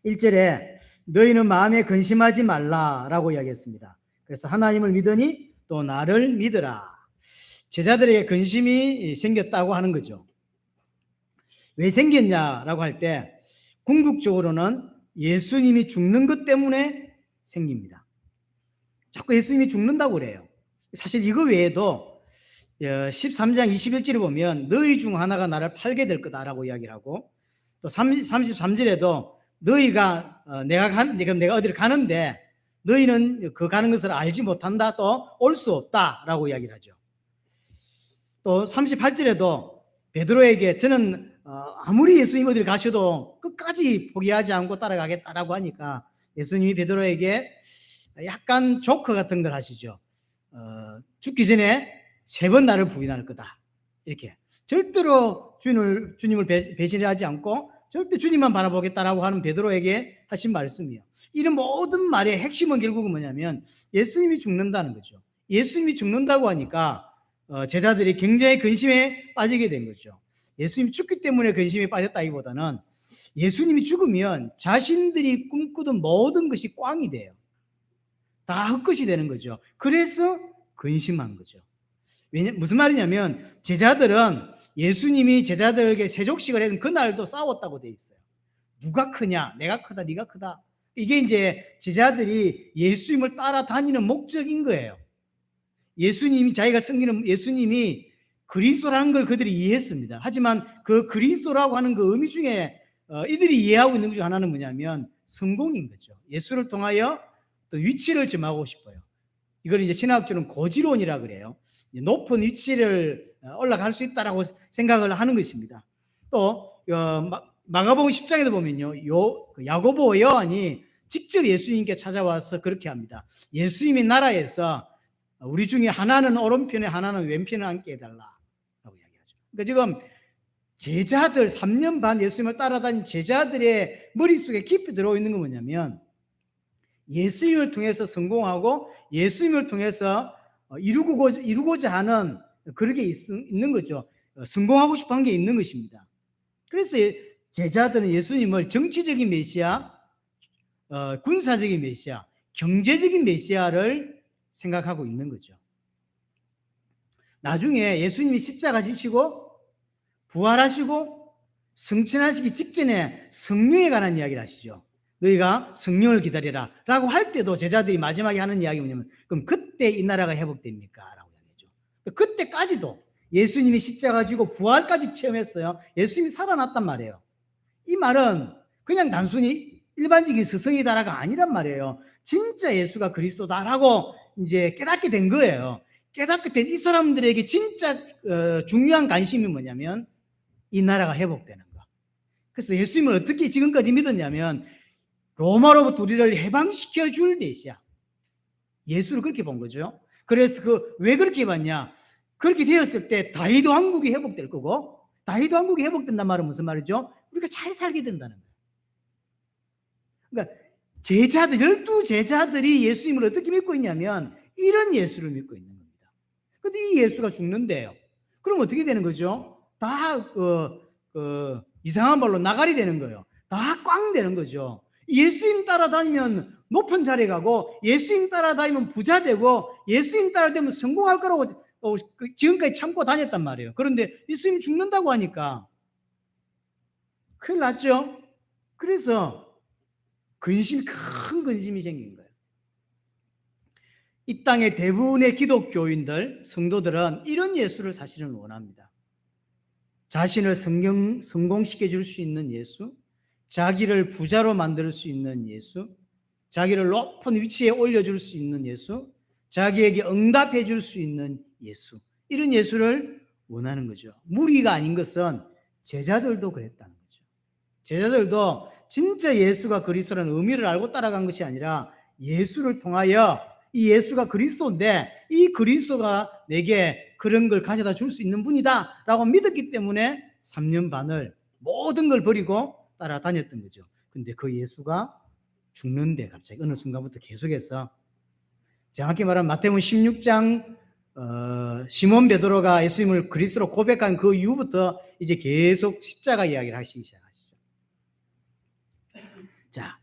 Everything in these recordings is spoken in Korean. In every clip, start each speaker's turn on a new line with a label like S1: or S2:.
S1: 1절에 너희는 마음에 근심하지 말라라고 이야기했습니다. 그래서 하나님을 믿으니 또 나를 믿으라. 제자들에게 근심이 생겼다고 하는 거죠. 왜 생겼냐라고 할 때 궁극적으로는 예수님이 죽는 것 때문에 생깁니다. 자꾸 예수님이 죽는다고 그래요. 사실 이거 외에도 13장 21절에 보면 너희 중 하나가 나를 팔게 될 거다라고 이야기를 하고, 또 33절에도 너희가 내가 어디를 가는데 너희는 그 가는 것을 알지 못한다, 또 올 수 없다라고 이야기를 하죠. 또 38절에도 베드로에게 저는 아무리 예수님 어디를 가셔도 끝까지 포기하지 않고 따라가겠다라고 하니까 예수님이 베드로에게 약간 조커 같은 걸 하시죠. 죽기 전에 3번 나를 부인할 거다. 이렇게 절대로 주님을 배신하지 않고 절대 주님만 바라보겠다라고 하는 베드로에게 하신 말씀이에요. 이런 모든 말의 핵심은 결국은 뭐냐면 예수님이 죽는다는 거죠. 예수님이 죽는다고 하니까 제자들이 굉장히 근심에 빠지게 된 거죠. 예수님이 죽기 때문에 근심에 빠졌다기보다는 예수님이 죽으면 자신들이 꿈꾸던 모든 것이 꽝이 돼요. 다 헛것이 되는 거죠. 그래서 근심한 거죠. 무슨 말이냐면 제자들은 예수님이 제자들에게 세족식을 했던 그날도 싸웠다고 돼 있어요. 누가 크냐? 내가 크다, 네가 크다. 이게 이제 제자들이 예수님을 따라다니는 목적인 거예요. 예수님이 자기가 섬기는 예수님이 그리스도라는 걸 그들이 이해했습니다. 하지만 그 그리스도라고 하는 그 의미 중에 이들이 이해하고 있는 것 중 하나는 뭐냐면 성공인 거죠. 예수를 통하여 또 위치를 점하고 싶어요. 이걸 이제 신학적으로는 고지론이라 그래요. 높은 위치를 올라갈 수 있다라고 생각을 하는 것입니다. 또 마가복음 10장에도 보면요, 야고보 요한이 직접 예수님께 찾아와서 그렇게 합니다. 예수님의 나라에서 우리 중에 하나는 오른편에 하나는 왼편에 앉게 해달라라고 이야기하죠. 그러니까 지금 제자들 3년 반 예수님을 따라다닌 제자들의 머릿속에 깊이 들어있는 건 뭐냐면 예수님을 통해서 성공하고 예수님을 통해서 이루고자 하는 그런 게 있는 거죠. 성공하고 싶어 한 게 있는 것입니다. 그래서 제자들은 예수님을 정치적인 메시아, 군사적인 메시아, 경제적인 메시아를 생각하고 있는 거죠. 나중에 예수님이 십자가 지시고 부활하시고 승천하시기 직전에 성령에 관한 이야기를 하시죠. 너희가 성령을 기다리라 라고 할 때도 제자들이 마지막에 하는 이야기가 뭐냐면 그럼 그때 이 나라가 회복됩니까? 라고 이야기하죠. 그때까지도 예수님이 십자가 지고 부활까지 체험했어요. 예수님이 살아났단 말이에요. 이 말은 그냥 단순히 일반적인 스승이다라가 아니란 말이에요. 진짜 예수가 그리스도다라고 이제 깨닫게 된 거예요. 깨닫게 된 이 사람들에게 진짜 중요한 관심이 뭐냐면 이 나라가 회복되는 거. 그래서 예수님을 어떻게 지금까지 믿었냐면 로마로부터 우리를 해방시켜 줄 메시아. 예수를 그렇게 본 거죠. 그래서 왜 그렇게 봤냐? 그렇게 되었을 때 다윗 왕국이 회복될 거고, 다윗 왕국이 회복된단 말은 무슨 말이죠? 우리가 잘 살게 된다는 거예요. 그러니까 제자들, 12제자들이 예수님을 어떻게 믿고 있냐면 이런 예수를 믿고 있는 겁니다. 근데 이 예수가 죽는데요. 그럼 어떻게 되는 거죠? 다 이상한 말로 나가리 되는 거예요. 다 꽝 되는 거죠. 예수님 따라다니면 높은 자리에 가고 예수님 따라다니면 부자 되고 예수님 따라다니면 성공할 거라고 지금까지 참고 다녔단 말이에요. 그런데 예수님이 죽는다고 하니까 큰일 났죠. 그래서 큰 근심이 생긴 거예요. 이 땅의 대부분의 기독교인들, 성도들은 이런 예수를 사실은 원합니다. 자신을 성공시켜 줄 수 있는 예수, 자기를 부자로 만들 수 있는 예수, 자기를 높은 위치에 올려줄 수 있는 예수, 자기에게 응답해 줄 수 있는 예수, 이런 예수를 원하는 거죠. 무리가 아닌 것은 제자들도 그랬다는 거죠. 제자들도 진짜 예수가 그리스도라는 의미를 알고 따라간 것이 아니라 예수를 통하여 이 예수가 그리스도인데 이 그리스도가 내게 그런 걸 가져다 줄 수 있는 분이다 라고 믿었기 때문에 3년 반을 모든 걸 버리고 따라다녔던 거죠. 근데 그 예수가 죽는데 갑자기 어느 순간부터 계속해서, 정확히 말하면 마태복음 16장 시몬 베드로가 예수님을 그리스도로 고백한 그 이후부터 이제 계속 십자가 이야기를 하시기 시작하시죠. 자,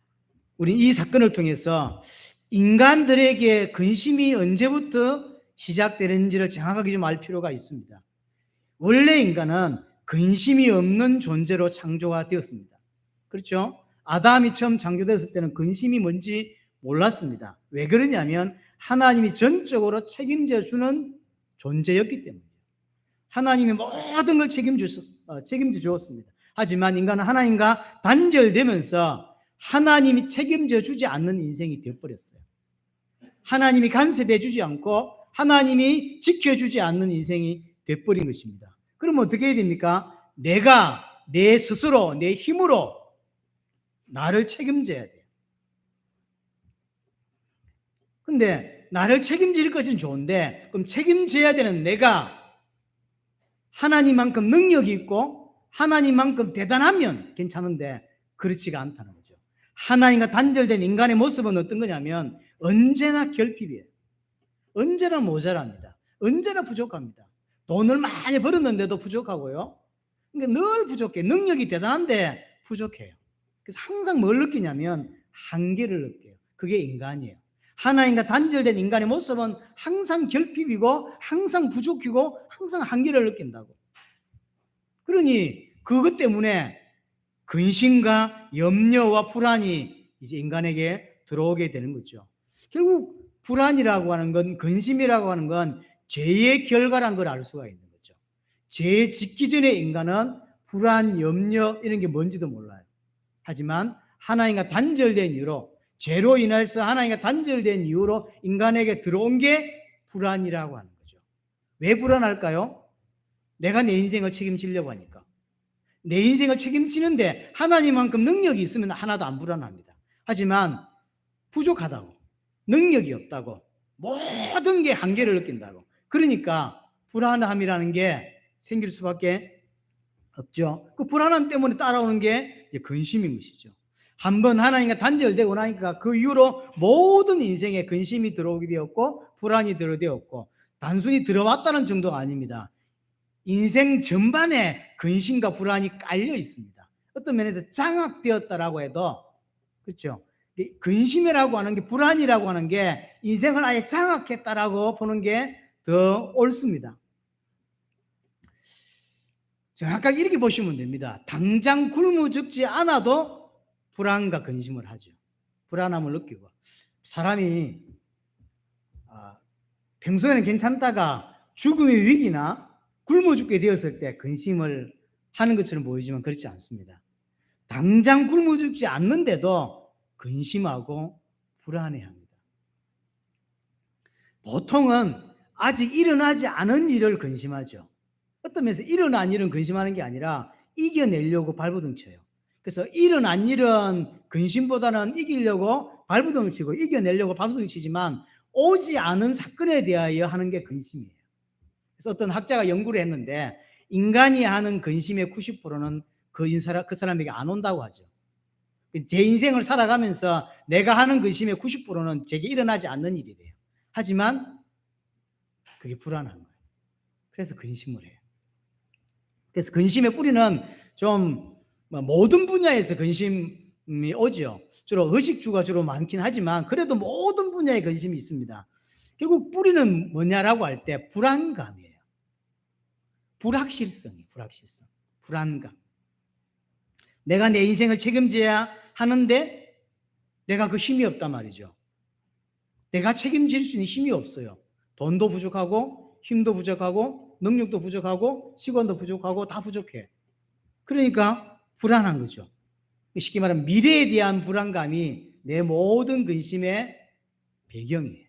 S1: 우리 이 사건을 통해서 인간들에게 근심이 언제부터 시작되는지를 정확하게 좀 알 필요가 있습니다. 원래 인간은 근심이 없는 존재로 창조가 되었습니다. 그렇죠? 아담이 처음 창조됐을 때는 근심이 뭔지 몰랐습니다. 왜 그러냐면 하나님이 전적으로 책임져 주는 존재였기 때문이에요. 하나님이 모든 걸 책임져 주었습니다. 하지만 인간은 하나님과 단절되면서 하나님이 책임져 주지 않는 인생이 되어버렸어요. 하나님이 간섭해 주지 않고 하나님이 지켜주지 않는 인생이 되어버린 것입니다. 그럼 어떻게 해야 됩니까? 내가 내 스스로 내 힘으로 나를 책임져야 돼요. 근데 나를 책임질 것은 좋은데 그럼 책임져야 되는 내가 하나님만큼 능력이 있고 하나님만큼 대단하면 괜찮은데 그렇지가 않다는 거죠. 하나님과 단절된 인간의 모습은 어떤 거냐면 언제나 결핍이에요. 언제나 모자랍니다. 언제나 부족합니다. 돈을 많이 벌었는데도 부족하고요. 그러니까 늘 부족해. 능력이 대단한데 부족해요. 그래서 항상 뭘 느끼냐면 한계를 느껴요. 그게 인간이에요. 하나님과 단절된 인간의 모습은 항상 결핍이고 항상 부족이고 항상 한계를 느낀다고. 그러니 그것 때문에 근심과 염려와 불안이 이제 인간에게 들어오게 되는 거죠. 결국 불안이라고 하는 건, 근심이라고 하는 건 죄의 결과란 걸 알 수가 있는 거죠. 죄 짓기 전에 인간은 불안, 염려 이런 게 뭔지도 몰라요. 하지만 하나님과 단절된 이유로, 죄로 인해서 하나님과 단절된 이유로 인간에게 들어온 게 불안이라고 하는 거죠. 왜 불안할까요? 내가 내 인생을 책임지려고 하니까. 내 인생을 책임지는데 하나님만큼 능력이 있으면 하나도 안 불안합니다. 하지만 부족하다고, 능력이 없다고, 모든 게 한계를 느낀다고. 그러니까 불안함이라는 게 생길 수밖에 없죠. 그 불안함 때문에 따라오는 게 근심인 것이죠. 한번 하나님과 단절되고 나니까 그 이후로 모든 인생에 근심이 들어오게 되었고 불안이 들어되었고, 단순히 들어왔다는 정도가 아닙니다. 인생 전반에 근심과 불안이 깔려 있습니다. 어떤 면에서 장악되었다라고 해도, 그렇죠? 근심이라고 하는 게, 불안이라고 하는 게 인생을 아예 장악했다라고 보는 게 더 옳습니다. 정확하게 이렇게 보시면 됩니다. 당장 굶어 죽지 않아도 불안과 근심을 하죠. 불안함을 느끼고. 사람이 평소에는 괜찮다가 죽음의 위기나 굶어 죽게 되었을 때 근심을 하는 것처럼 보이지만 그렇지 않습니다. 당장 굶어 죽지 않는데도 근심하고 불안해합니다. 보통은 아직 일어나지 않은 일을 근심하죠. 어떤 면에서 일어난 일은 근심하는 게 아니라 이겨내려고 발버둥 쳐요. 그래서 일어난 일은 근심보다는 이기려고 발버둥을 치고 이겨내려고 발버둥을 치지만 오지 않은 사건에 대하여 하는 게 근심이에요. 그래서 어떤 학자가 연구를 했는데 인간이 하는 근심의 90%는 그 사람에게 안 온다고 하죠. 제 인생을 살아가면서 내가 하는 근심의 90%는 제게 일어나지 않는 일이래요. 하지만 그게 불안한 거예요. 그래서 근심을 해요. 그래서 근심의 뿌리는 좀 모든 분야에서 근심이 오죠. 주로 의식주가 주로 많긴 하지만 그래도 모든 분야에 근심이 있습니다. 결국 뿌리는 뭐냐라고 할 때 불안감이에요. 불확실성이, 불안감. 내가 내 인생을 책임져야 하는데 내가 그 힘이 없단 말이죠. 내가 책임질 수 있는 힘이 없어요. 돈도 부족하고 힘도 부족하고 능력도 부족하고 시간도 부족하고 다 부족해. 그러니까 불안한 거죠. 쉽게 말하면 미래에 대한 불안감이 내 모든 근심의 배경이에요.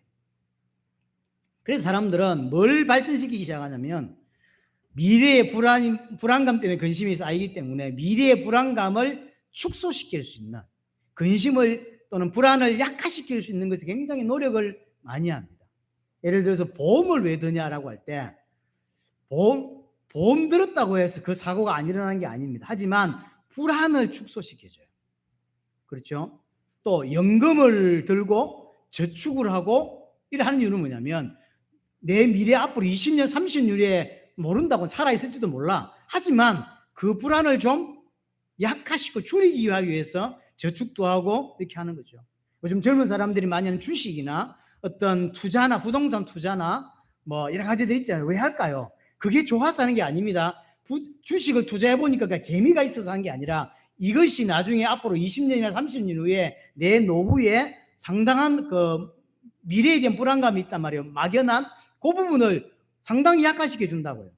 S1: 그래서 사람들은 뭘 발전시키기 시작하냐면 미래의 불안감 때문에 근심이 쌓이기 때문에 미래의 불안감을 축소시킬 수 있는, 근심을 또는 불안을 약화시킬 수 있는 것에 굉장히 노력을 많이 합니다. 예를 들어서 보험을 왜 드냐라고 할 때 보험 들었다고 해서 그 사고가 안 일어나는 게 아닙니다. 하지만 불안을 축소시켜줘요. 그렇죠? 또 연금을 들고 저축을 하고 이래 하는 이유는 뭐냐면 내 미래 앞으로 20년, 30년에 모른다고 살아있을지도 몰라. 하지만 그 불안을 좀 약화시키고 줄이기 위해서 저축도 하고 이렇게 하는 거죠. 요즘 젊은 사람들이 많이 하는 주식이나 어떤 투자나 부동산 투자나 뭐 여러 가지들 있잖아요. 왜 할까요? 그게 좋아서 하는 게 아닙니다. 주식을 투자해 보니까 재미가 있어서 한 게 아니라 이것이 나중에 앞으로 20년이나 30년 후에 내 노후에 상당한 그 미래에 대한 불안감이 있단 말이에요. 막연한 그 부분을 상당히 약화시켜 준다고요.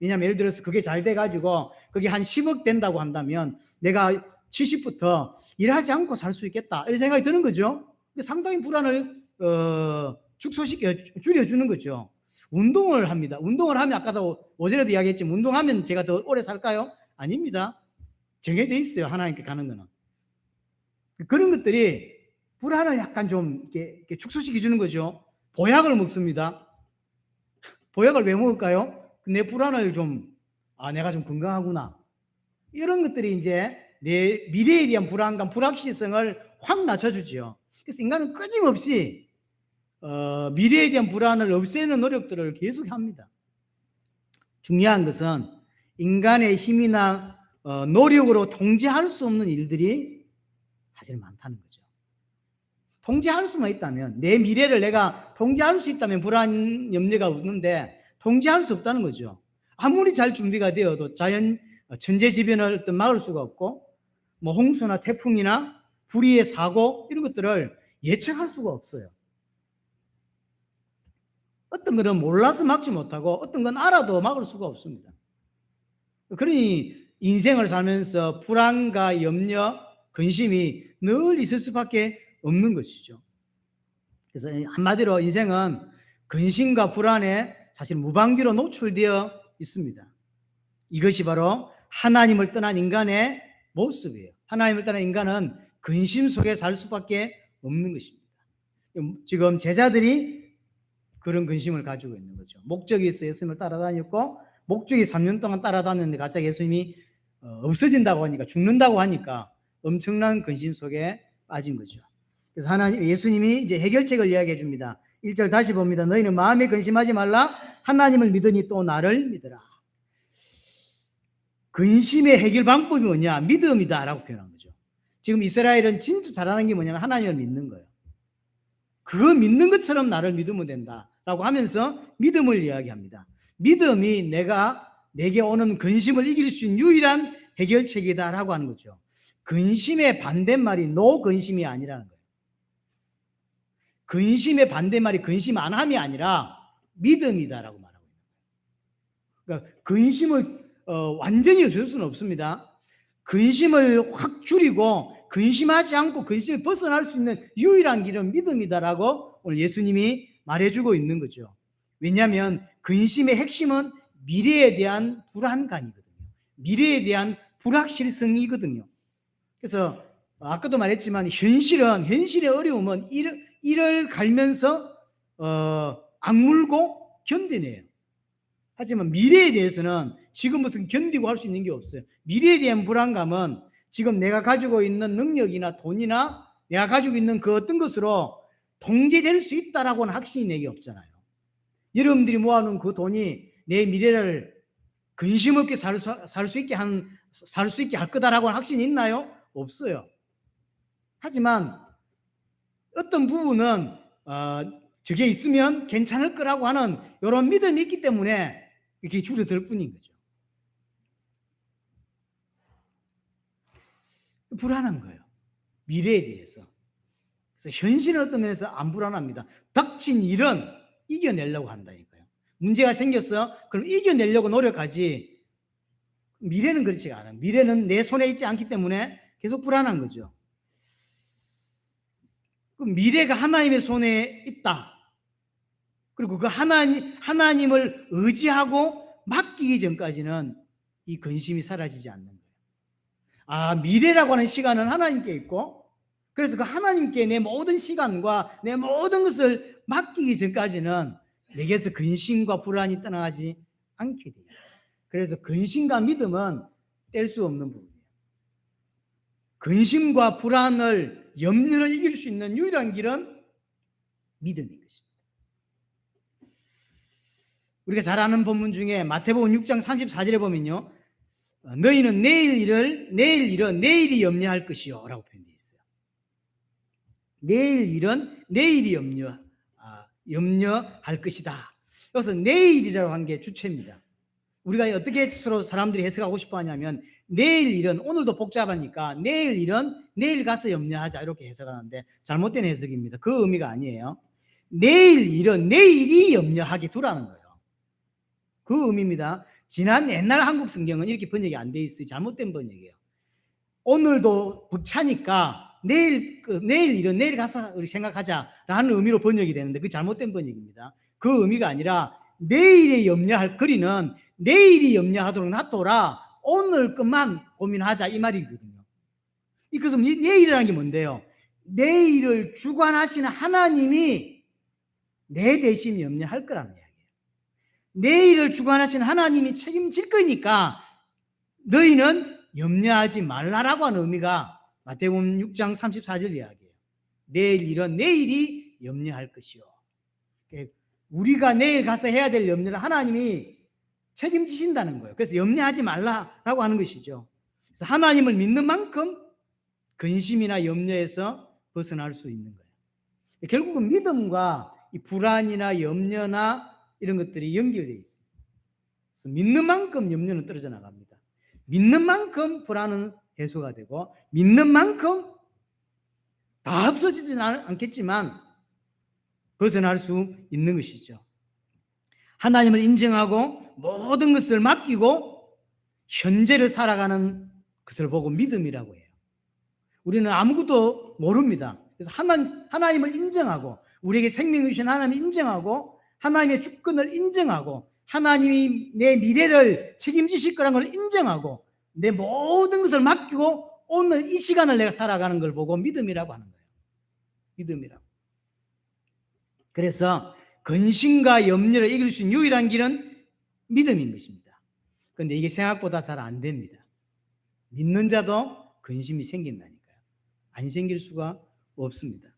S1: 왜냐하면 예를 들어서 그게 잘 돼가지고 그게 한 10억 된다고 한다면 내가 70부터 일하지 않고 살 수 있겠다 이런 생각이 드는 거죠. 근데 상당히 불안을 축소시켜 줄여주는 거죠. 운동을 합니다. 운동을 하면 아까도 어제도 이야기했지만 운동하면 제가 더 오래 살까요? 아닙니다. 정해져 있어요. 하나님께 가는 거는. 그런 것들이 불안을 약간 좀 이렇게 축소시켜 주는 거죠. 보약을 먹습니다. 보약을 왜 먹을까요? 내 불안을 좀, 내가 좀 건강하구나. 이런 것들이 이제 내 미래에 대한 불안감, 불확실성을 확 낮춰주죠. 그래서 인간은 끊임없이 미래에 대한 불안을 없애는 노력들을 계속 합니다. 중요한 것은 인간의 힘이나 노력으로 통제할 수 없는 일들이 사실 많다는 거죠. 통제할 수만 있다면, 내 미래를 내가 통제할 수 있다면 불안 염려가 없는데 통제할 수 없다는 거죠. 아무리 잘 준비가 되어도 자연 천재지변을 막을 수가 없고 뭐 홍수나 태풍이나 불의의 사고 이런 것들을 예측할 수가 없어요. 어떤 거는 몰라서 막지 못하고 어떤 건 알아도 막을 수가 없습니다. 그러니 인생을 살면서 불안과 염려, 근심이 늘 있을 수밖에 없는 것이죠. 그래서 한마디로 인생은 근심과 불안에 사실 무방비로 노출되어 있습니다. 이것이 바로 하나님을 떠난 인간의 모습이에요. 하나님을 떠난 인간은 근심 속에 살 수밖에 없는 것입니다. 지금 제자들이 그런 근심을 가지고 있는 거죠. 목적이 있어 예수님을 따라다녔고 목적이 3년 동안 따라다녔는데 갑자기 예수님이 없어진다고 하니까, 죽는다고 하니까 엄청난 근심 속에 빠진 거죠. 그래서 예수님이 이제 해결책을 이야기해 줍니다. 1절 다시 봅니다. 너희는 마음에 근심하지 말라. 하나님을 믿으니 또 나를 믿으라. 근심의 해결 방법이 뭐냐? 믿음이다 라고 표현한 거죠. 지금 이스라엘은 진짜 잘하는 게 뭐냐면 하나님을 믿는 거예요. 그거 믿는 것처럼 나를 믿으면 된다 라고 하면서 믿음을 이야기합니다. 믿음이 내게 오는 근심을 이길 수 있는 유일한 해결책이다 라고 하는 거죠. 근심의 반대말이 노근심이 아니라는 거예요. 근심의 반대말이 근심 안 함이 아니라 믿음이다라고 말하고 있는 거예요. 그러니까 근심을 완전히 없앨 수는 없습니다. 근심을 확 줄이고 근심하지 않고 근심을 벗어날 수 있는 유일한 길은 믿음이다라고 오늘 예수님이 말해주고 있는 거죠. 왜냐하면 근심의 핵심은 미래에 대한 불안감이거든요. 미래에 대한 불확실성이거든요. 그래서 아까도 말했지만 현실의 어려움은 이를 갈면서 악물고 견뎌내요. 하지만 미래에 대해서는 지금부터 견디고 할 수 있는 게 없어요. 미래에 대한 불안감은 지금 내가 가지고 있는 능력이나 돈이나 내가 가지고 있는 그 어떤 것으로 통제될 수 있다라고는 확신이 내게 없잖아요. 여러분들이 모아놓은 그 돈이 내 미래를 근심 없게 살 수 있게 할 거다라고는 확신이 있나요? 없어요. 하지만 어떤 부분은 저게 있으면 괜찮을 거라고 하는 이런 믿음이 있기 때문에 이렇게 줄어들 뿐인 거죠. 불안한 거예요. 미래에 대해서. 그래서 현실은 어떤 면에서 안 불안합니다. 닥친 일은 이겨내려고 한다니까요. 문제가 생겼어. 그럼 이겨내려고 노력하지. 미래는 그렇지 않아요. 미래는 내 손에 있지 않기 때문에 계속 불안한 거죠. 그럼 미래가 하나님의 손에 있다. 그리고 그 하나님을 의지하고 맡기기 전까지는 이 근심이 사라지지 않는 거예요. 미래라고 하는 시간은 하나님께 있고, 그래서 그 하나님께 내 모든 시간과 내 모든 것을 맡기기 전까지는 내게서 근심과 불안이 떠나가지 않게 돼요. 그래서 근심과 믿음은 뗄 수 없는 부분이에요. 근심과 불안을, 염려를 이길 수 있는 유일한 길은 믿음인 것입니다. 우리가 잘 아는 본문 중에 마태복음 6장 34절에 보면요, 너희는 내일 일은 내일이 염려할 것이요 라고 표현되어 있어요. 내일 일은 내일이 염려할 것이다. 여기서 내일이라고 한 게 주체입니다. 우리가 어떻게 서로 사람들이 해석하고 싶어 하냐면 내일 일은 오늘도 복잡하니까 내일 일은 내일 가서 염려하자 이렇게 해석하는데 잘못된 해석입니다. 그 의미가 아니에요. 내일 일은 내일이 염려하게 두라는 거예요. 그 의미입니다. 지난 옛날 한국 성경은 이렇게 번역이 안 돼 있어요. 잘못된 번역이에요. 오늘도 벅차니까 내일 일은 내일 가서 우리 생각하자라는 의미로 번역이 되는데 그 잘못된 번역입니다. 그 의미가 아니라 내일에 염려할 거리는 내일이 염려하도록 놔둬라. 오늘 것만 고민하자 이 말이거든요. 그래서 내일이라는 게 뭔데요? 내일을 주관하시는 하나님이 내 대신 염려할 거라는 이야기예요. 내일을 주관하시는 하나님이 책임질 거니까 너희는 염려하지 말라라고 하는 의미가 마태복음 6장 34절 이야기예요. 내일 일은 내일이 염려할 것이요. 우리가 내일 가서 해야 될 염려를 하나님이 책임지신다는 거예요. 그래서 염려하지 말라라고 하는 것이죠. 그래서 하나님을 믿는 만큼 근심이나 염려에서 벗어날 수 있는 거예요. 결국은 믿음과 이 불안이나 염려나 이런 것들이 연결되어 있어요. 그래서 믿는 만큼 염려는 떨어져 나갑니다. 믿는 만큼 불안은 해소가 되고 믿는 만큼 다 없어지지는 않겠지만 벗어날 수 있는 것이죠. 하나님을 인정하고 모든 것을 맡기고 현재를 살아가는 것을 보고 믿음이라고 해요. 우리는 아무것도 모릅니다. 그래서 하나님을 인정하고 우리에게 생명을 주신 하나님을 인정하고 하나님의 주권을 인정하고 하나님이 내 미래를 책임지실 거라는 걸 인정하고 내 모든 것을 맡기고 오늘 이 시간을 내가 살아가는 걸 보고 믿음이라고 하는 거예요. 믿음이라고. 그래서 근심과 염려를 이길 수 있는 유일한 길은 믿음인 것입니다. 그런데 이게 생각보다 잘 안 됩니다. 믿는 자도 근심이 생긴다니까요. 안 생길 수가 없습니다.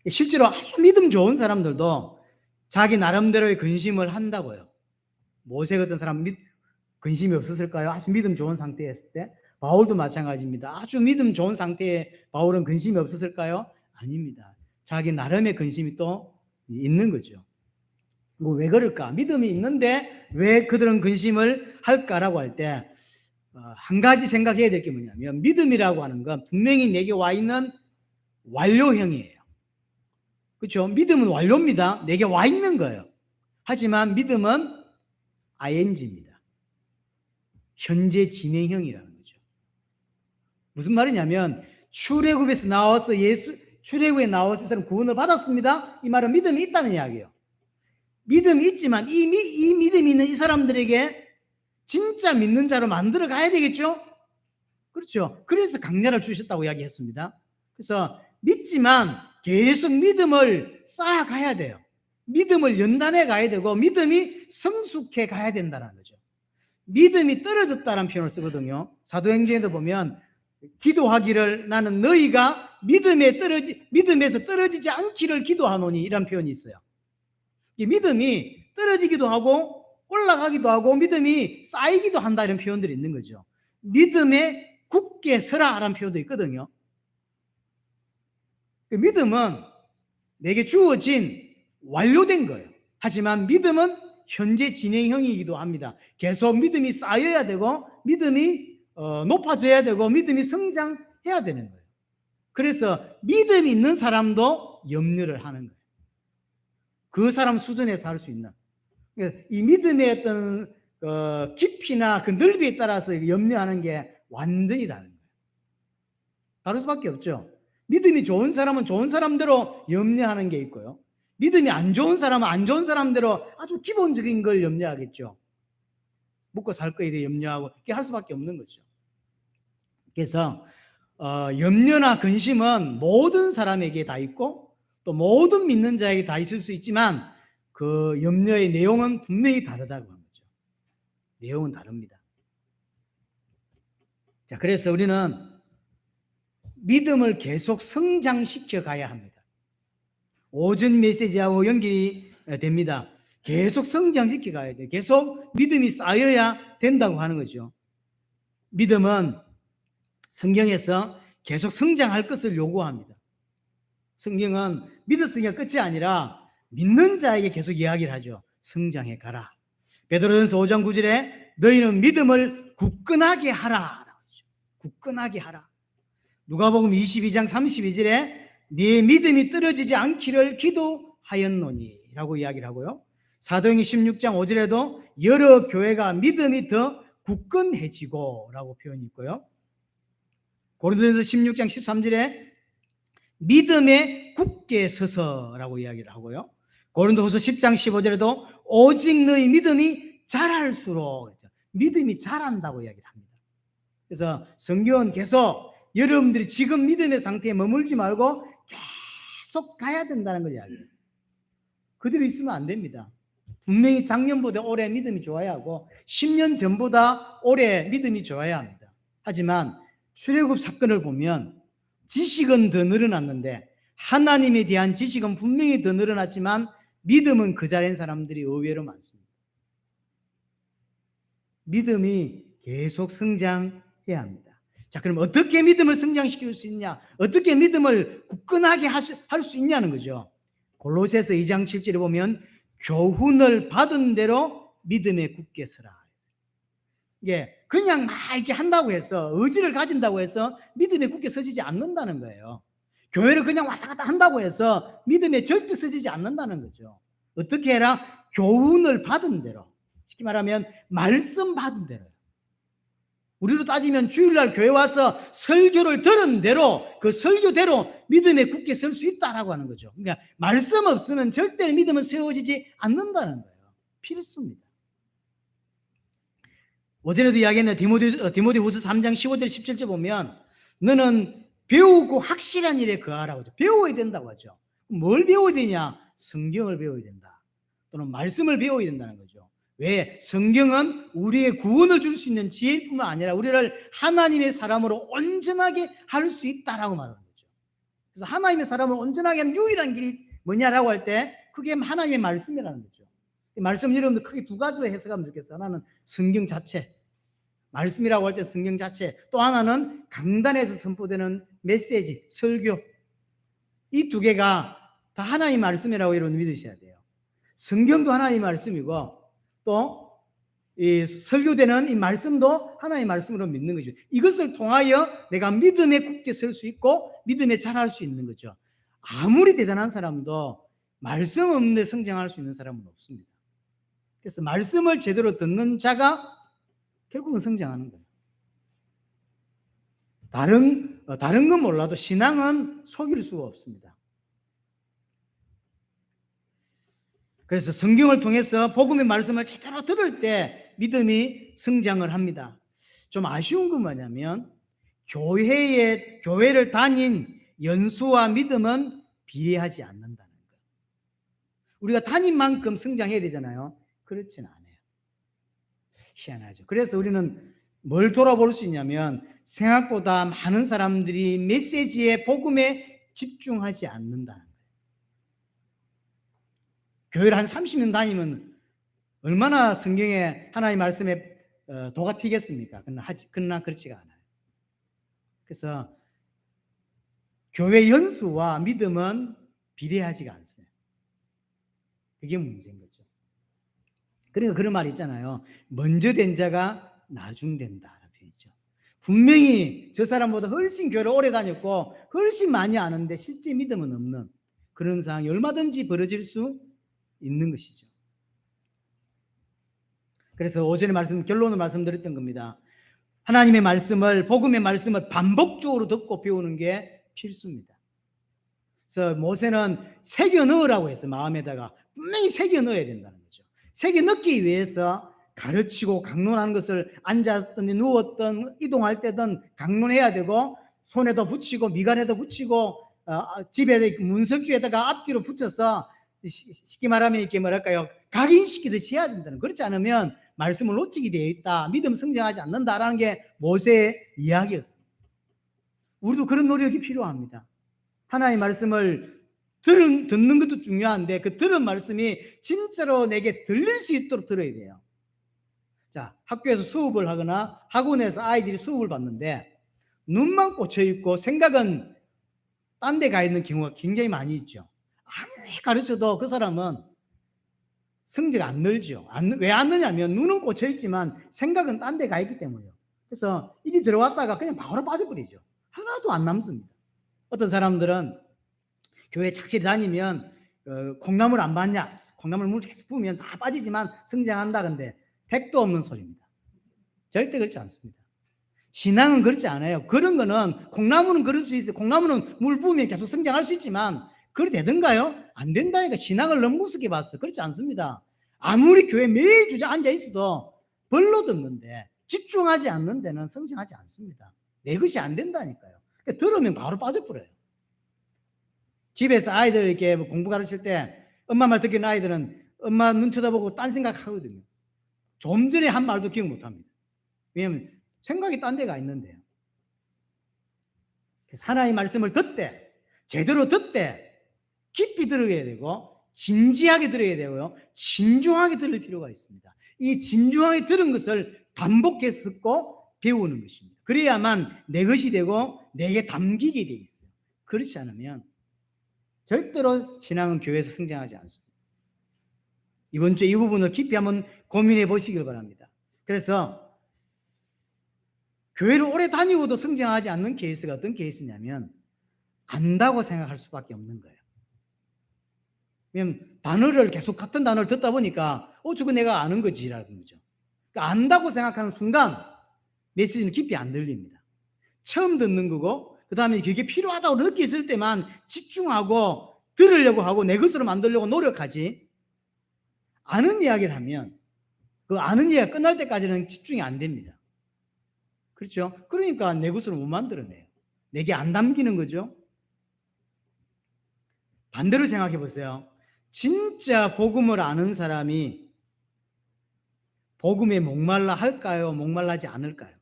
S1: 실제로 아주 믿음 좋은 사람들도 자기 나름대로의 근심을 한다고요. 모세 같은 사람 근심이 없었을까요? 아주 믿음 좋은 상태였을 때. 바울도 마찬가지입니다. 아주 믿음 좋은 상태에 바울은 근심이 없었을까요? 아닙니다. 자기 나름의 근심이 또 있는 거죠. 왜 그럴까? 믿음이 있는데 왜 그들은 근심을 할까라고 할 때 한 가지 생각해야 될 게 뭐냐면 믿음이라고 하는 건 분명히 내게 와 있는 완료형이에요. 그렇죠? 믿음은 완료입니다. 내게 와 있는 거예요. 하지만 믿음은 ing입니다. 현재 진행형이라는 거죠. 무슨 말이냐면 출애굽에서 나와서 출애굽에 나와서 사람 구원을 받았습니다. 이 말은 믿음이 있다는 이야기예요. 믿음이 있지만 이 믿음이 있는 이 사람들에게 진짜 믿는 자로 만들어 가야 되겠죠? 그렇죠. 그래서 강렬을 주셨다고 이야기했습니다. 그래서 믿지만 계속 믿음을 쌓아가야 돼요. 믿음을 연단해 가야 되고 믿음이 성숙해 가야 된다는 거죠. 믿음이 떨어졌다는 표현을 쓰거든요. 사도행전에도 보면 기도하기를 나는 너희가 믿음에서 떨어지지 않기를 기도하노니 이런 표현이 있어요. 이 믿음이 떨어지기도 하고 올라가기도 하고 믿음이 쌓이기도 한다 이런 표현들이 있는 거죠. 믿음에 굳게 서라라는 표현도 있거든요. 믿음은 내게 주어진 완료된 거예요. 하지만 믿음은 현재 진행형이기도 합니다. 계속 믿음이 쌓여야 되고 믿음이 높아져야 되고 믿음이 성장해야 되는 거예요. 그래서 믿음이 있는 사람도 염려를 하는 거예요. 그 사람 수준에서 할 수 있는 이 믿음의 어떤 깊이나 그 넓이에 따라서 염려하는 게 완전히 다른 거예요. 다를 수밖에 없죠. 믿음이 좋은 사람은 좋은 사람대로 염려하는 게 있고요. 믿음이 안 좋은 사람은 안 좋은 사람대로 아주 기본적인 걸 염려하겠죠. 먹고 살 거에 대해 염려하고 이렇게 할 수밖에 없는 거죠. 그래서 염려나 근심은 모든 사람에게 다 있고 또 모든 믿는 자에게 다 있을 수 있지만 그 염려의 내용은 분명히 다르다고 하는 거죠. 내용은 다릅니다. 자, 그래서 우리는 믿음을 계속 성장시켜 가야 합니다. 오전 메시지하고 연결이 됩니다. 계속 성장시켜 가야 돼요. 계속 믿음이 쌓여야 된다고 하는 거죠. 믿음은 성경에서 계속 성장할 것을 요구합니다. 성경은 믿었으니까 끝이 아니라 믿는 자에게 계속 이야기를 하죠. 성장해 가라. 베드로전서 5장 9절에 너희는 믿음을 굳건하게 하라. 굳건하게 하라. 누가복음 22장 32절에 네 믿음이 떨어지지 않기를 기도하였노니 라고 이야기를 하고요. 사도행전 16장 5절에도 여러 교회가 믿음이 더 굳건해지고 라고 표현이 있고요. 고린도전서 16장 13절에 믿음에 굳게 서서라고 이야기를 하고요. 고린도후서 10장 15절에도 오직 너희 믿음이 자랄수록 믿음이 자란다고 이야기를 합니다. 그래서 성경은 계속 여러분들이 지금 믿음의 상태에 머물지 말고 계속 가야 된다는 걸 이야기해요. 그대로 있으면 안 됩니다. 분명히 작년보다 올해 믿음이 좋아야 하고 10년 전보다 올해 믿음이 좋아야 합니다. 하지만 출애굽 사건을 보면 지식은 더 늘어났는데 하나님에 대한 지식은 분명히 더 늘어났지만 믿음은 그 자리인 사람들이 의외로 많습니다. 믿음이 계속 성장해야 합니다. 자, 그럼 어떻게 믿음을 성장시킬 수 있냐? 어떻게 믿음을 굳건하게 할 수 있냐는 거죠. 골로새서 2장 7절에 보면 교훈을 받은 대로 믿음에 굳게 서라. 예, 그냥 막 이렇게 한다고 해서 의지를 가진다고 해서 믿음에 굳게 서지지 않는다는 거예요. 교회를 그냥 왔다 갔다 한다고 해서 믿음에 절대 서지지 않는다는 거죠. 어떻게 해라? 교훈을 받은 대로. 쉽게 말하면 말씀 받은 대로요. 우리로 따지면 주일날 교회 와서 설교를 들은 대로 그 설교대로 믿음에 굳게 설 수 있다라고 하는 거죠. 그러니까 말씀 없으면 절대 믿음은 세워지지 않는다는 거예요. 필수입니다. 어제도 이야기했는데 디모데후서 3장 15절 17절 보면 너는 배우고 확실한 일에 거하라고 하죠. 배워야 된다고 하죠. 뭘 배워야 되냐? 성경을 배워야 된다. 또는 말씀을 배워야 된다는 거죠. 왜? 성경은 우리의 구원을 줄 수 있는 지혜뿐만 아니라 우리를 하나님의 사람으로 온전하게 할 수 있다라고 말하는 거죠. 그래서 하나님의 사람을 온전하게 하는 유일한 길이 뭐냐라고 할 때 그게 하나님의 말씀이라는 거죠. 말씀 여러분들 크게 두 가지로 해석하면 좋겠어요. 하나는 성경 자체, 말씀이라고 할 때 성경 자체, 또 하나는 강단에서 선포되는 메시지, 설교. 이 두 개가 다 하나님의 말씀이라고 여러분 믿으셔야 돼요. 성경도 하나님의 말씀이고 또 이 설교되는 이 말씀도 하나님의 말씀으로 믿는 거죠. 이것을 통하여 내가 믿음에 굳게 설 수 있고 믿음에 자랄 수 있는 거죠. 아무리 대단한 사람도 말씀 없는데 성장할 수 있는 사람은 없습니다. 그래서 말씀을 제대로 듣는 자가 결국은 성장하는 거예요. 다른 건 몰라도 신앙은 속일 수가 없습니다. 그래서 성경을 통해서 복음의 말씀을 제대로 들을 때 믿음이 성장을 합니다. 좀 아쉬운 건 뭐냐면 교회를 다닌 연수와 믿음은 비례하지 않는다는 거예요. 우리가 다닌 만큼 성장해야 되잖아요. 그렇진 않아요. 희한하죠. 그래서 우리는 뭘 돌아볼 수 있냐면 생각보다 많은 사람들이 메시지의 복음에 집중하지 않는다는 거예요. 교회를 한 30년 다니면 얼마나 성경에 하나님의 말씀에 도가 튀겠습니까? 그러나 그렇지가 않아요. 그래서 교회 연수와 믿음은 비례하지가 않습니다. 그게 문제인 거죠. 그러니까 그런 말이 있잖아요. 먼저 된 자가 나중된다라는 표현이죠. 분명히 저 사람보다 훨씬 교회를 오래 다녔고 훨씬 많이 아는데 실제 믿음은 없는 그런 상황이 얼마든지 벌어질 수 있는 것이죠. 그래서 오전에 결론을 말씀드렸던 겁니다. 하나님의 말씀을, 복음의 말씀을 반복적으로 듣고 배우는 게 필수입니다. 그래서 모세는 새겨 넣으라고 했어요. 마음에다가 분명히 새겨 넣어야 된다는 거죠. 새겨 넣기 위해서 가르치고 강론하는 것을 앉았든 누웠든 이동할 때든 강론해야 되고 손에도 붙이고 미간에도 붙이고 집에 문석주에다가 앞뒤로 붙여서 쉽게 말하면 이렇게 뭐랄까요, 각인시키듯이 해야 된다는. 그렇지 않으면 말씀을 놓치게 되어 있다, 믿음 성장하지 않는다라는 게 모세의 이야기였습니다. 우리도 그런 노력이 필요합니다. 하나님의 말씀을 듣는 것도 중요한데 그 들은 말씀이 진짜로 내게 들릴 수 있도록 들어야 돼요. 자, 학교에서 수업을 하거나 학원에서 아이들이 수업을 받는데 눈만 꽂혀 있고 생각은 딴 데 가 있는 경우가 굉장히 많이 있죠. 아무리 가르쳐도 그 사람은 성적 안 늘죠. 왜 안 느냐면 눈은 꽂혀 있지만 생각은 딴 데 가 있기 때문이에요. 그래서 일이 들어왔다가 그냥 바로 빠져버리죠. 하나도 안 남습니다. 어떤 사람들은 교회 착실히 다니면 콩나물 안 받냐? 콩나물 물 계속 부으면 다 빠지지만 성장한다. 근데 택도 없는 소리입니다. 절대 그렇지 않습니다. 신앙은 그렇지 않아요. 그런 거는 콩나물은 그럴 수 있어요. 콩나물은 물 부으면 계속 성장할 수 있지만 그래 되던가요? 안 된다니까. 신앙을 너무 우습게 봤어요. 그렇지 않습니다. 아무리 교회 매일 주저 앉아 있어도 벌로 듣는데 집중하지 않는 데는 성장하지 않습니다. 내 것이 안 된다니까요. 그러니까 들으면 바로 빠져버려요. 집에서 아이들 이렇게 공부 가르칠 때 엄마 말 듣기는 아이들은 엄마 눈 쳐다보고 딴 생각하거든요. 좀 전에 한 말도 기억 못합니다. 왜냐하면 생각이 딴 데가 있는데요. 그래서 하나님의 말씀을 듣되 제대로 듣되 깊이 들어야 되고 진지하게 들어야 되고요. 진중하게 들을 필요가 있습니다. 이 진중하게 들은 것을 반복해서 듣고 배우는 것입니다. 그래야만 내 것이 되고 내게 담기게 되어 있어요. 그렇지 않으면 절대로 신앙은 교회에서 성장하지 않습니다. 이번 주에 이 부분을 깊이 한번 고민해 보시길 바랍니다. 그래서 교회를 오래 다니고도 성장하지 않는 케이스가 어떤 케이스냐면 안다고 생각할 수밖에 없는 거예요. 왜냐면 단어를 계속 같은 단어를 듣다 보니까 저거 내가 아는 거지라는 거죠. 그러니까 안다고 생각하는 순간 메시지는 깊이 안 들립니다. 처음 듣는 거고 그 다음에 그게 필요하다고 느꼈을 때만 집중하고 들으려고 하고 내 것으로 만들려고 노력하지, 아는 이야기를 하면 그 아는 이야기가 끝날 때까지는 집중이 안 됩니다. 그렇죠? 그러니까 내 것으로 못 만들어내요. 내게 안 담기는 거죠. 반대로 생각해 보세요. 진짜 복음을 아는 사람이 복음에 목말라 할까요? 목말라지 않을까요?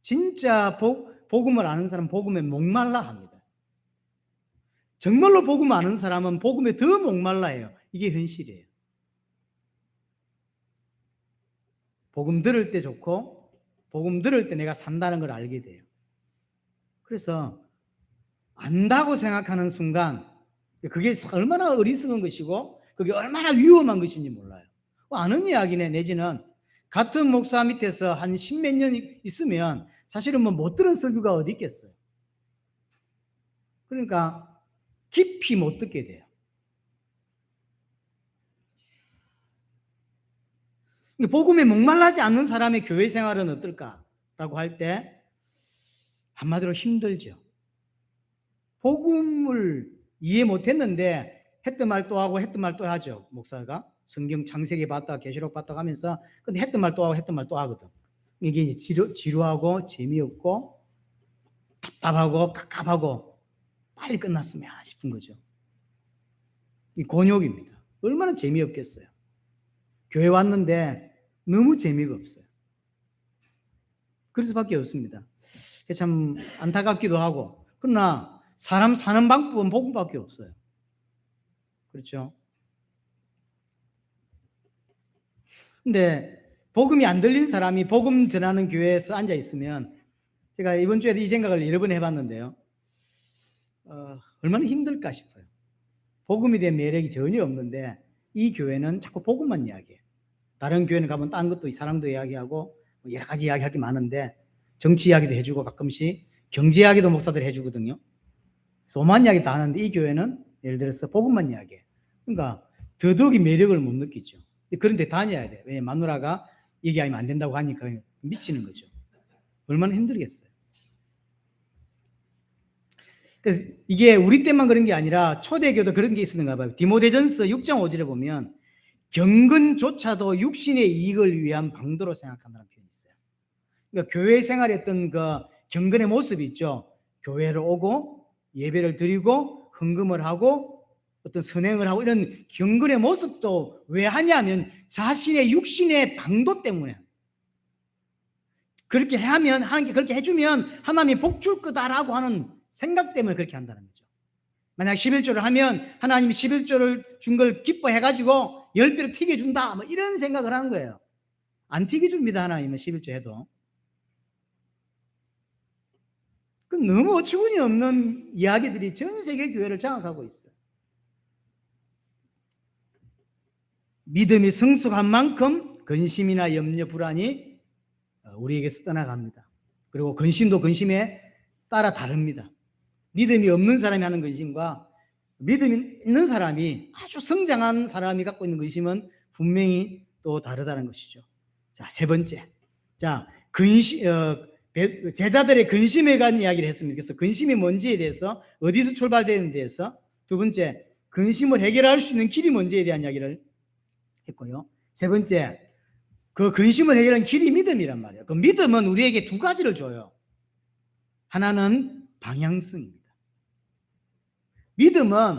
S1: 진짜 복음을 아는 사람은 복음에 목말라 합니다. 정말로 복음을 아는 사람은 복음에 더 목말라 해요. 이게 현실이에요. 복음 들을 때 좋고 복음 들을 때 내가 산다는 걸 알게 돼요. 그래서 안다고 생각하는 순간 그게 얼마나 어리석은 것이고 그게 얼마나 위험한 것인지 몰라요. 아는 이야기네. 내지는 같은 목사 밑에서 한 십몇 년 있으면 사실은 못 들은 설교가 어디 있겠어요. 그러니까 깊이 못 듣게 돼요. 복음에 목말라지 않는 사람의 교회 생활은 어떨까라고 할 때 한마디로 힘들죠. 복음을 이해 못했는데 했던 말 또 하고 했던 말 또 하죠. 목사가 성경 창세기 봤다 계시록 봤다 하면서 근데 했던 말 또 하고 했던 말 또 하거든. 이게 이제 지루하고 재미없고 답답하고 갑갑하고 빨리 끝났으면 싶은 거죠. 이 곤욕입니다. 얼마나 재미없겠어요. 교회 왔는데 너무 재미가 없어요. 그럴 수밖에 없습니다. 참 안타깝기도 하고, 그러나 사람 사는 방법은 복음밖에 없어요. 그렇죠? 근데 복음이 안 들린 사람이 복음 전하는 교회에서 앉아 있으면, 제가 이번 주에도 이 생각을 여러 번 해봤는데요. 얼마나 힘들까 싶어요. 복음에 대한 매력이 전혀 없는데 이 교회는 자꾸 복음만 이야기해요. 다른 교회는 가면 딴 것도 사랑도 이야기하고 여러 가지 이야기할 게 많은데 정치 이야기도 해주고 가끔씩 경제 이야기도 목사들이 해주거든요. 그래서 오만 이야기 다 하는데 이 교회는 예를 들어서 복음만 이야기해요. 그러니까 더더욱이 매력을 못 느끼죠. 그런데 다녀야 돼요. 왜냐면 마누라가 얘기하면 안 된다고 하니까 미치는 거죠. 얼마나 힘들겠어요. 그래서 이게 우리 때만 그런 게 아니라 초대교도 그런 게 있었는가 봐요. 디모데전서 6장 5절에 보면 경건조차도 육신의 이익을 위한 방도로 생각한다는 표현이 있어요. 그러니까 교회 생활했던 그 경건의 모습이 있죠. 교회를 오고 예배를 드리고 헌금을 하고 어떤 선행을 하고 이런 경건의 모습도 왜 하냐면 자신의 육신의 방도 때문에, 그렇게 하면 하나님께 그렇게 해주면 하나님이 복 줄 거다라고 하는 생각 때문에 그렇게 한다는 거죠. 만약 11조를 하면 하나님이 11조를 준 걸 기뻐해가지고 10배로 튀겨준다 이런 생각을 하는 거예요. 안 튀겨줍니다. 하나님은 11조 해도. 그 너무 어처구니 없는 이야기들이 전 세계 교회를 장악하고 있어요. 믿음이 성숙한 만큼 근심이나 염려, 불안이 우리에게서 떠나갑니다. 그리고 근심도 근심에 따라 다릅니다. 믿음이 없는 사람이 하는 근심과 믿음이 있는 사람이, 아주 성장한 사람이 갖고 있는 근심은 분명히 또 다르다는 것이죠. 자, 세 번째. 자, 제자들의 근심에 관한 이야기를 했습니다. 그래서 근심이 뭔지에 대해서, 어디서 출발되는 데에서, 두 번째, 근심을 해결할 수 있는 길이 뭔지에 대한 이야기를 했고요. 세 번째, 그 근심을 해결하는 길이 믿음이란 말이에요. 그 믿음은 우리에게 두 가지를 줘요. 하나는 방향성입니다. 믿음은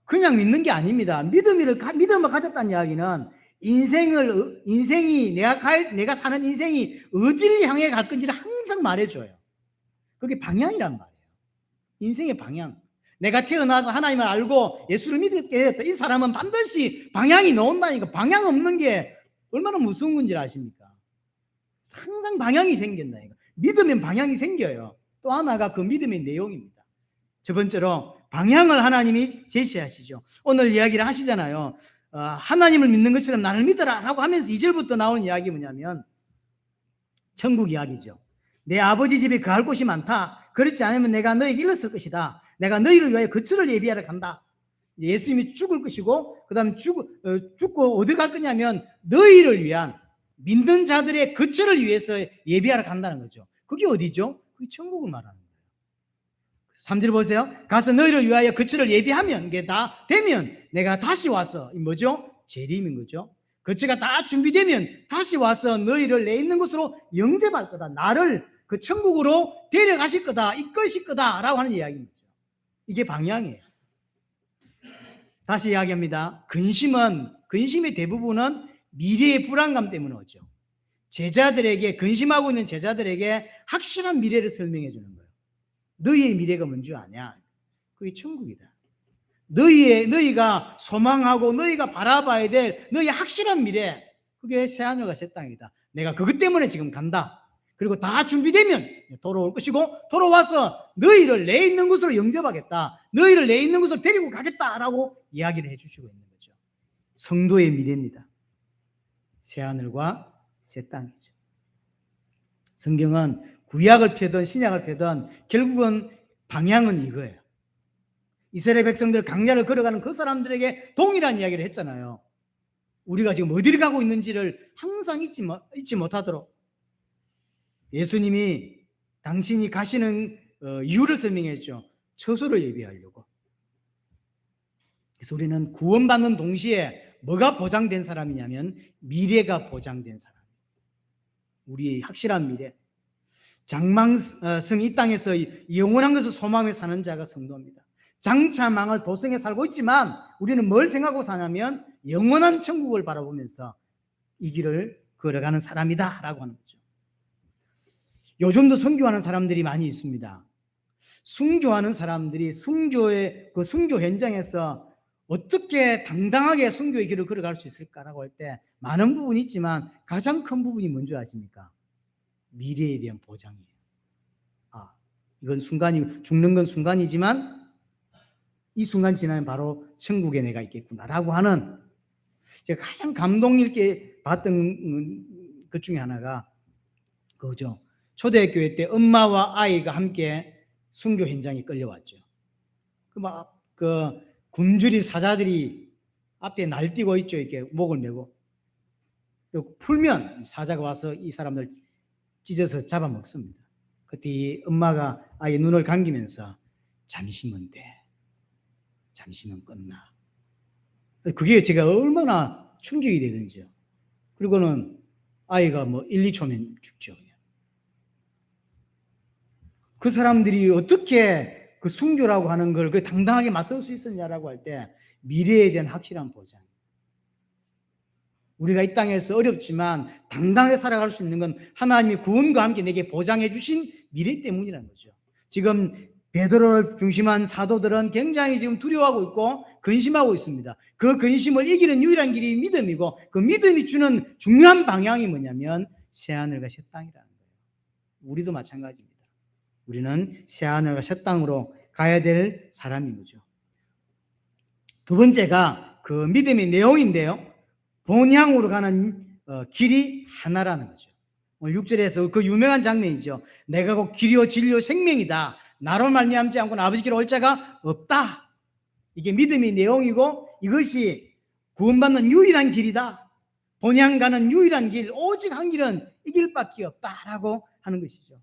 S1: 그냥 믿는 게 아닙니다. 믿음을 가졌다는 이야기는 내가 사는 인생이 어디를 향해 갈 건지를 항상 말해줘요. 그게 방향이란 말이에요. 인생의 방향. 내가 태어나서 하나님을 알고 예수를 믿게 됐다. 이 사람은 반드시 방향이 나온다니까. 방향 없는 게 얼마나 무서운 건지 아십니까? 항상 방향이 생긴다니까. 믿으면 방향이 생겨요. 또 하나가 그 믿음의 내용입니다. 첫 번째로 방향을 하나님이 제시하시죠. 오늘 이야기를 하시잖아요. 하나님을 믿는 것처럼 나를 믿어라 라고 하면서 2절부터 나온 이야기 뭐냐면 천국 이야기죠. 내 아버지 집에 거할 곳이 많다. 그렇지 않으면 내가 너에게 일렀을 것이다. 내가 너희를 위하여 거처를 예비하러 간다. 예수님이 죽을 것이고 그 다음에 죽고 어디 갈 거냐면 너희를 위한 믿는 자들의 거처를 위해서 예비하러 간다는 거죠. 그게 어디죠? 그게 천국을 말하는 거예요. 3절 보세요. 가서 너희를 위하여 거처를 예비하면, 이게 다 되면 내가 다시 와서, 뭐죠? 재림인 거죠. 거처가 다 준비되면 다시 와서 너희를 내 있는 곳으로 영접할 거다. 나를 그 천국으로 데려가실 거다. 이끄실 거다 라고 하는 이야기입니다. 이게 방향이에요. 다시 이야기합니다. 근심의 대부분은 미래의 불안감 때문에 오죠. 근심하고 있는 제자들에게 확실한 미래를 설명해 주는 거예요. 너희의 미래가 뭔지 아냐? 그게 천국이다. 너희가 소망하고 너희가 바라봐야 될 너희의 확실한 미래, 그게 새하늘과 새 땅이다. 내가 그것 때문에 지금 간다. 그리고 다 준비되면 돌아올 것이고, 돌아와서 너희를 내 있는 곳으로 영접하겠다. 너희를 내 있는 곳으로 데리고 가겠다라고 이야기를 해주시고 있는 거죠. 성도의 미래입니다. 새하늘과 새 땅이죠. 성경은 구약을 펴든 신약을 펴든 결국은 방향은 이거예요. 이스라엘 백성들 강야를 걸어가는 그 사람들에게 동일한 이야기를 했잖아요. 우리가 지금 어디를 가고 있는지를 항상 잊지 못하도록 예수님이 당신이 가시는 이유를 설명했죠. 처소를 예비하려고. 그래서 우리는 구원받는 동시에 뭐가 보장된 사람이냐면 미래가 보장된 사람. 우리의 확실한 미래. 장망성 이 땅에서 영원한 것을 소망해 사는 자가 성도입니다. 장차 망할 도성에 살고 있지만 우리는 뭘 생각하고 사냐면 영원한 천국을 바라보면서 이 길을 걸어가는 사람이다 라고 하는 거죠. 요즘도 순교하는 사람들이 많이 있습니다. 순교하는 사람들이 순교의 그 순교 현장에서 어떻게 당당하게 순교의 길을 걸어갈 수 있을까라고 할 때 많은 부분이 있지만 가장 큰 부분이 뭔지 아십니까? 미래에 대한 보장이에요. 이건 죽는 건 순간이지만 이 순간 지나면 바로 천국에 내가 있겠구나라고 하는, 제가 가장 감동 있게 봤던 것 중에 하나가 그거죠. 초대교회 때 엄마와 아이가 함께 순교 현장에 끌려왔죠. 그 굶주린 사자들이 앞에 날뛰고 있죠. 이렇게 목을 메고. 풀면 사자가 와서 이 사람들 찢어서 잡아먹습니다. 그때 엄마가 아이 눈을 감기면서 잠시면 돼. 잠시면 끝나. 그게 제가 얼마나 충격이 되든지요. 그리고는 아이가 1, 2초면 죽죠. 그 사람들이 어떻게 그 순교라고 하는 걸 그 당당하게 맞설 수 있었냐라고 할 때 미래에 대한 확실한 보장. 우리가 이 땅에서 어렵지만 당당하게 살아갈 수 있는 건 하나님이 구원과 함께 내게 보장해 주신 미래 때문이라는 거죠. 지금 베드로를 중심한 사도들은 굉장히 지금 두려워하고 있고 근심하고 있습니다. 그 근심을 이기는 유일한 길이 믿음이고, 그 믿음이 주는 중요한 방향이 뭐냐면 새하늘과 새 땅이라는 거예요. 우리도 마찬가지입니다. 우리는 새하늘과 새 땅으로 가야 될 사람인 거죠. 두 번째가 그 믿음의 내용인데요. 본향으로 가는 길이 하나라는 거죠. 오늘 6절에서 그 유명한 장면이죠. 내가 곧 길이요 진리요 생명이다. 나로 말미암지 않고는 아버지께로 올 자가 없다. 이게 믿음의 내용이고 이것이 구원받는 유일한 길이다. 본향 가는 유일한 길, 오직 한 길은 이 길밖에 없다라고 하는 것이죠.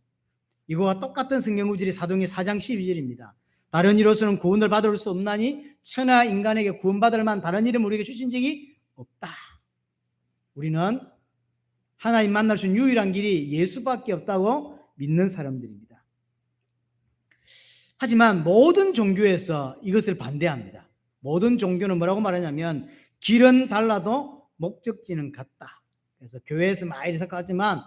S1: 이거와 똑같은 성경 구절이 사도행전 4장 12절입니다. 다른 이로서는 구원을 받을 수 없나니 천하 인간에게 구원받을 만한 다른 이름 우리에게 주신 적이 없다. 우리는 하나님 만날 수 있는 유일한 길이 예수밖에 없다고 믿는 사람들입니다. 하지만 모든 종교에서 이것을 반대합니다. 모든 종교는 뭐라고 말하냐면 길은 달라도 목적지는 같다. 그래서 교회에서 많이 생각하지만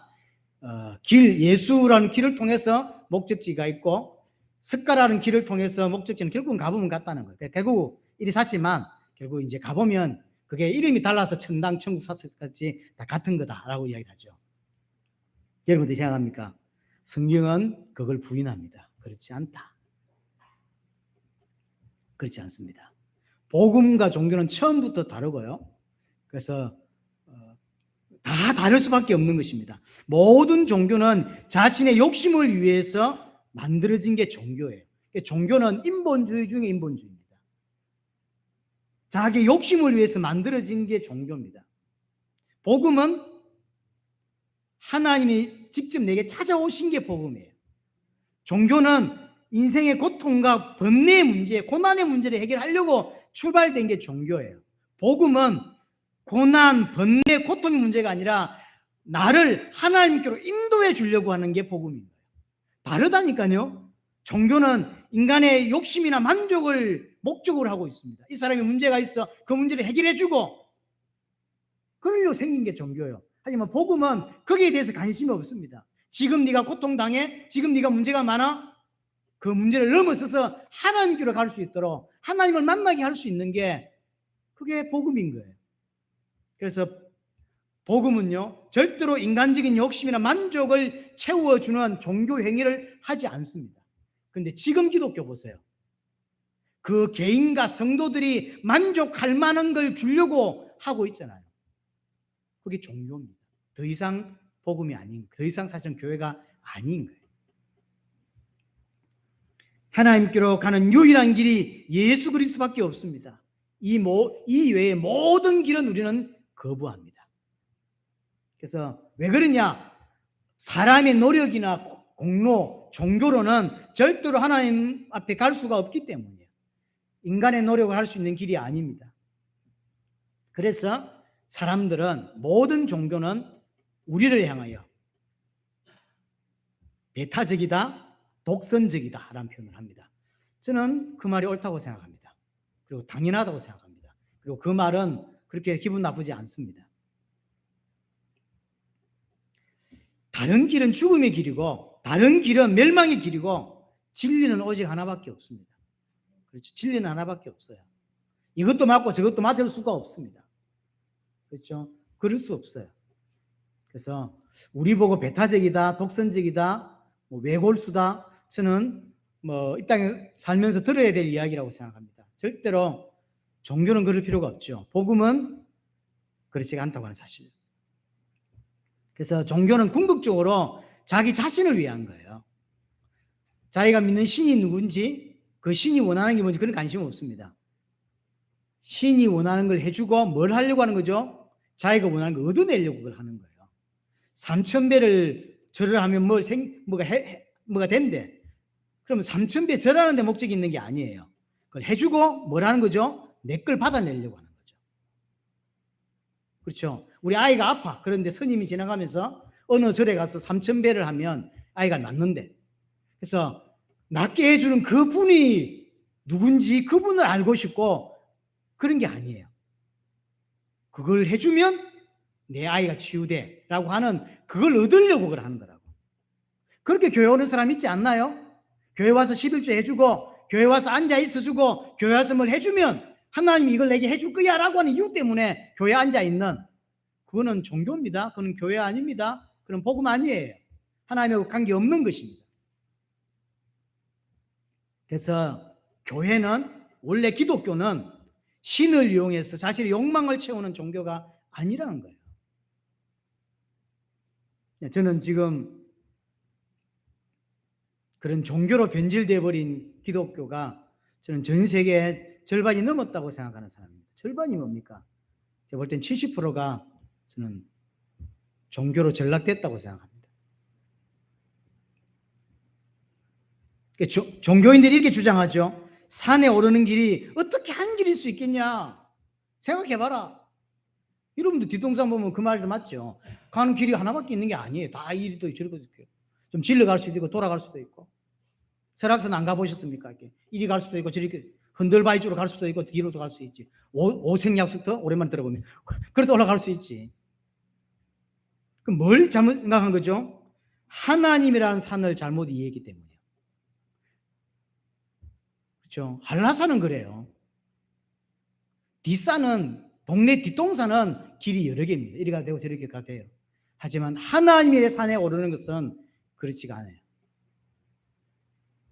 S1: 예수라는 길을 통해서 목적지가 있고 석가라는 길을 통해서 목적지는 결국은 가보면 같다는 거예요. 결국 이리 사지만 결국 이제 가보면 그게 이름이 달라서 천당, 천국, 사슬까지 다 같은 거다라고 이야기를 하죠. 여러분 어떻게 생각합니까? 성경은 그걸 부인합니다. 그렇지 않다. 그렇지 않습니다. 복음과 종교는 처음부터 다르고요. 그래서 다 다를 수밖에 없는 것입니다. 모든 종교는 자신의 욕심을 위해서 만들어진 게 종교예요. 종교는 인본주의 중에 인본주의입니다. 자기 욕심을 위해서 만들어진 게 종교입니다. 복음은 하나님이 직접 내게 찾아오신 게 복음이에요. 종교는 인생의 고통과 번뇌의 문제, 고난의 문제를 해결하려고 출발된 게 종교예요. 복음은 고난, 번뇌, 고통의 문제가 아니라 나를 하나님께로 인도해 주려고 하는 게 복음입니다. 다르다니까요. 종교는 인간의 욕심이나 만족을 목적으로 하고 있습니다. 이 사람이 문제가 있어 그 문제를 해결해 주고 그러려고 생긴 게 종교예요. 하지만 복음은 거기에 대해서 관심이 없습니다. 지금 네가 고통당해, 지금 네가 문제가 많아, 그 문제를 넘어서서 하나님께로 갈 수 있도록 하나님을 만나게 할 수 있는 게 그게 복음인 거예요. 그래서 복음은요 절대로 인간적인 욕심이나 만족을 채워주는 종교 행위를 하지 않습니다. 그런데 지금 기독교 보세요. 그 개인과 성도들이 만족할 만한 걸 주려고 하고 있잖아요. 그게 종교입니다. 더 이상 복음이 아닌, 더 이상 사실은 교회가 아닌 거예요. 하나님께로 가는 유일한 길이 예수 그리스도밖에 없습니다. 이 외의 모든 길은 우리는 거부합니다. 그래서 왜 그러냐? 사람의 노력이나 공로, 종교로는 절대로 하나님 앞에 갈 수가 없기 때문이에요. 인간의 노력을 할 수 있는 길이 아닙니다. 그래서 사람들은 모든 종교는 우리를 향하여 배타적이다, 독선적이다 라는 표현을 합니다. 저는 그 말이 옳다고 생각합니다. 그리고 당연하다고 생각합니다. 그리고 그 말은 그렇게 기분 나쁘지 않습니다. 다른 길은 죽음의 길이고 다른 길은 멸망의 길이고 진리는 오직 하나밖에 없습니다. 그렇죠? 진리는 하나밖에 없어요. 이것도 맞고 저것도 맞을 수가 없습니다. 그렇죠? 그럴 수 없어요. 그래서 우리 보고 배타적이다, 독선적이다, 외골수다, 저는 이 땅에 살면서 들어야 될 이야기라고 생각합니다. 절대로 종교는 그럴 필요가 없죠. 복음은 그렇지 않다고 하는 사실. 그래서 종교는 궁극적으로 자기 자신을 위한 거예요. 자기가 믿는 신이 누군지, 그 신이 원하는 게 뭔지 그런 관심 없습니다. 신이 원하는 걸 해주고 뭘 하려고 하는 거죠? 자기가 원하는 걸 얻어내려고 그걸 하는 거예요. 3,000배를 절을 하면 뭐가 된대. 그러면 3,000배 절하는 데 목적이 있는 게 아니에요. 그걸 해주고 뭘 하는 거죠? 내 걸 받아내려고 하는 거죠. 그렇죠? 우리 아이가 아파. 그런데 스님이 지나가면서 어느 절에 가서 3,000배를 하면 아이가 낫는데. 그래서 낫게 해주는 그분이 누군지 그분을 알고 싶고 그런 게 아니에요. 그걸 해주면 내 아이가 치유돼라고 하는 그걸 얻으려고 그걸 하는 거라고. 그렇게 교회 오는 사람 있지 않나요? 교회 와서 11조 해주고 교회 와서 앉아 있어주고 교회 와서 뭘 해주면 하나님이 이걸 내게 해줄 거야 라고 하는 이유 때문에 교회에 앉아있는, 그거는 종교입니다. 그건 교회 아닙니다. 그건 복음 아니에요. 하나님하고 관계없는 것입니다. 그래서 교회는, 원래 기독교는 신을 이용해서 자신의 욕망을 채우는 종교가 아니라는 거예요. 저는 지금 그런 종교로 변질되어 버린 기독교가 저는 전 세계 절반이 넘었다고 생각하는 사람입니다. 절반이 뭡니까? 제가 볼 땐 70%가 저는 종교로 전락됐다고 생각합니다. 종교인들이 이렇게 주장하죠. 산에 오르는 길이 어떻게 한 길일 수 있겠냐? 생각해봐라. 여러분들 뒷동산 보면 그 말도 맞죠. 가는 길이 하나밖에 있는 게 아니에요. 다 이리도 저리도 있고, 좀 질러 갈 수도 있고 돌아갈 수도 있고. 설악산 안 가보셨습니까? 이리 갈 수도 있고 저리 흔들바위 쪽으로 갈 수도 있고 뒤로도 갈 수 있지. 오색약수터 오랜만에 들어보면 그래도 올라갈 수 있지. 그럼 뭘 잘못 생각한 거죠? 하나님이라는 산을 잘못 이해했기 때문이에요. 그렇죠? 한라산은 그래요. 뒷산은, 동네 뒷동산은 길이 여러 개입니다. 이리 가도 되고 저리 가도 돼요. 하지만 하나님의 산에 오르는 것은 그렇지가 않아요.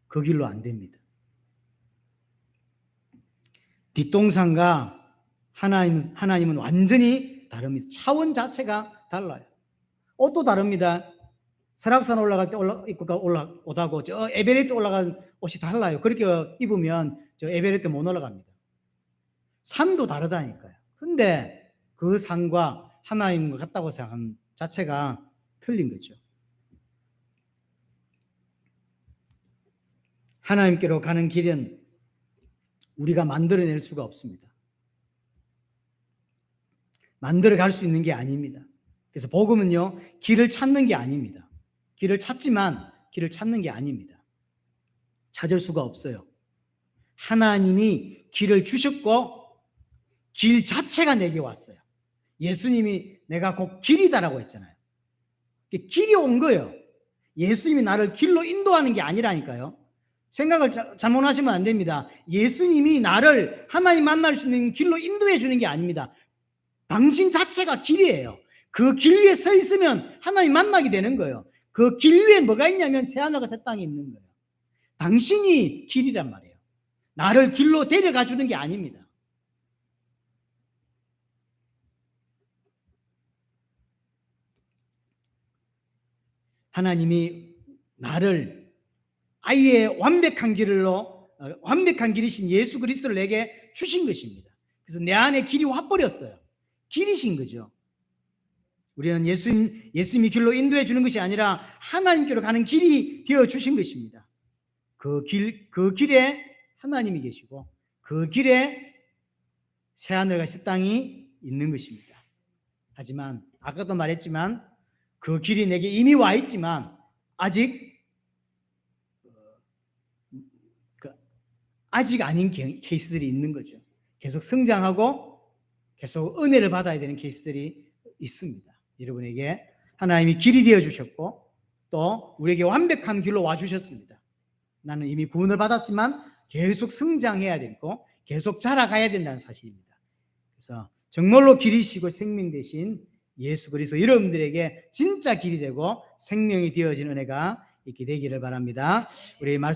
S1: 그 길로 안 됩니다. 뒷동산과 하나님은 완전히 다릅니다. 차원 자체가 달라요. 옷도 다릅니다. 설악산 올라갈 때 올라오다고 저 에베레스트 올라간 옷이 달라요. 그렇게 입으면 저 에베레스트 못 올라갑니다. 산도 다르다니까요. 근데 그 산과 하나님과 같다고 생각하는 자체가 틀린 거죠. 하나님께로 가는 길은 우리가 만들어낼 수가 없습니다. 만들어 갈 수 있는 게 아닙니다. 그래서 복음은요, 길을 찾는 게 아닙니다. 길을 찾지만 길을 찾는 게 아닙니다. 찾을 수가 없어요. 하나님이 길을 주셨고 길 자체가 내게 왔어요. 예수님이 내가 곧 길이다라고 했잖아요. 길이 온 거예요. 예수님이 나를 길로 인도하는 게 아니라니까요. 생각을 잘못하시면 안 됩니다. 예수님이 나를 하나님 만날 수 있는 길로 인도해 주는 게 아닙니다. 당신 자체가 길이에요. 그 길 위에 서 있으면 하나님 만나게 되는 거예요. 그 길 위에 뭐가 있냐면 새하늘과 새 땅이 있는 거예요. 당신이 길이란 말이에요. 나를 길로 데려가 주는 게 아닙니다. 하나님이 나를 아예 완벽한 길이신 예수 그리스도를 내게 주신 것입니다. 그래서 내 안에 길이 와버렸어요. 길이신 거죠. 우리는 예수님이 길로 인도해 주는 것이 아니라 하나님께로 가는 길이 되어 주신 것입니다. 그 길에 하나님이 계시고 그 길에 새하늘과 새 땅이 있는 것입니다. 하지만 아까도 말했지만 그 길이 내게 이미 와 있지만 아직 아닌 케이스들이 있는 거죠. 계속 성장하고 계속 은혜를 받아야 되는 케이스들이 있습니다. 여러분에게 하나님이 길이 되어 주셨고 또 우리에게 완벽한 길로 와 주셨습니다. 나는 이미 구원을 받았지만 계속 성장해야 되고 계속 자라가야 된다는 사실입니다. 그래서 정말로 길이시고 생명 되신 예수 그리스도 여러분들에게 진짜 길이 되고 생명이 되어진 은혜가 있게 되기를 바랍니다. 우리 말씀